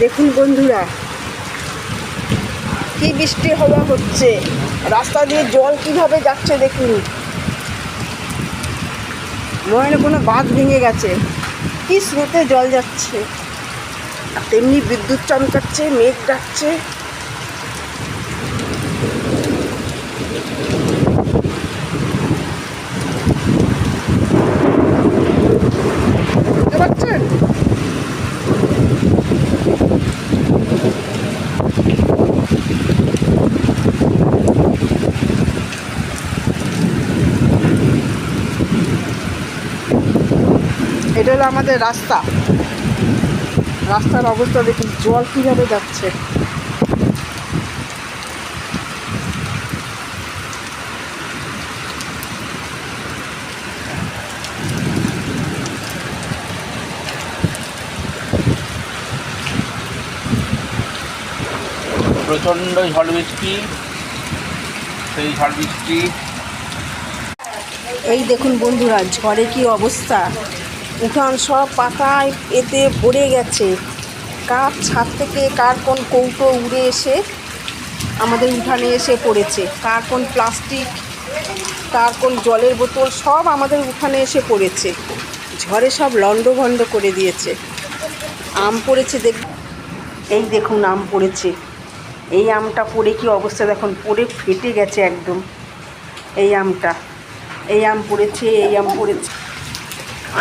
দেখুন বন্ধুরা, কি বৃষ্টি হওয়া হচ্ছে, রাস্তা দিয়ে জল কিভাবে যাচ্ছে দেখুন। মনে হয় কোনো বাঁধ ভেঙে গেছে, কি স্রোতে জল যাচ্ছে। আর তেমনি বিদ্যুৎ চমকাচ্ছে, মেঘ ডাকছে। বুঝতে পারছেন? এটা হলো আমাদের রাস্তা। রাস্তার অবস্থা দেখুন, জল কিভাবে যাচ্ছে। প্রচণ্ড ঝড় বৃষ্টি, সেই ঝড় বৃষ্টি। এই দেখুন বন্ধুরা, ঝড়ে কি অবস্থা। উঠান সব পাতায় এতে ভরে গেছে। কার ছাদ থেকে কার কোন কৌটো উড়ে এসে আমাদের উঠানে এসে পড়েছে। কার কোন প্লাস্টিক, কার কোন জলের বোতল সব আমাদের উঠানে এসে পড়েছে। ঝড়ে সব লণ্ডভণ্ড করে দিয়েছে। আম পড়েছে, এই দেখুন আম পড়েছে। এই আমটা পড়ে কি অবস্থা দেখুন, পড়ে ফেটে গেছে একদম। এই আমটা, এই আম পড়েছে, এই আম পড়েছে।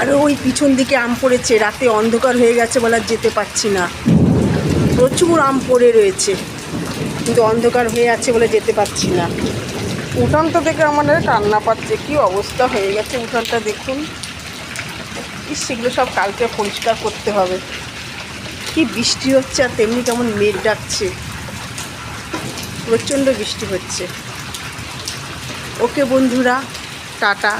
আরও ওই পিছন দিকে আম পড়েছে। রাতে অন্ধকার হয়ে গেছে বলে যেতে পারছি না। প্রচুর আম পড়ে রয়েছে, কিন্তু অন্ধকার হয়ে আছে বলে যেতে পারছি না। উঠানটা দেখে আমাদের কান্না পাচ্ছে, কি অবস্থা হয়ে গেছে উঠানটা দেখুন। সেগুলো সব কালকে পরিষ্কার করতে হবে। কি বৃষ্টি হচ্ছে, আর তেমনি কেমন মেঘ ডাকছে। প্রচণ্ড বৃষ্টি হচ্ছে। ওকে বন্ধুরা, টাটা।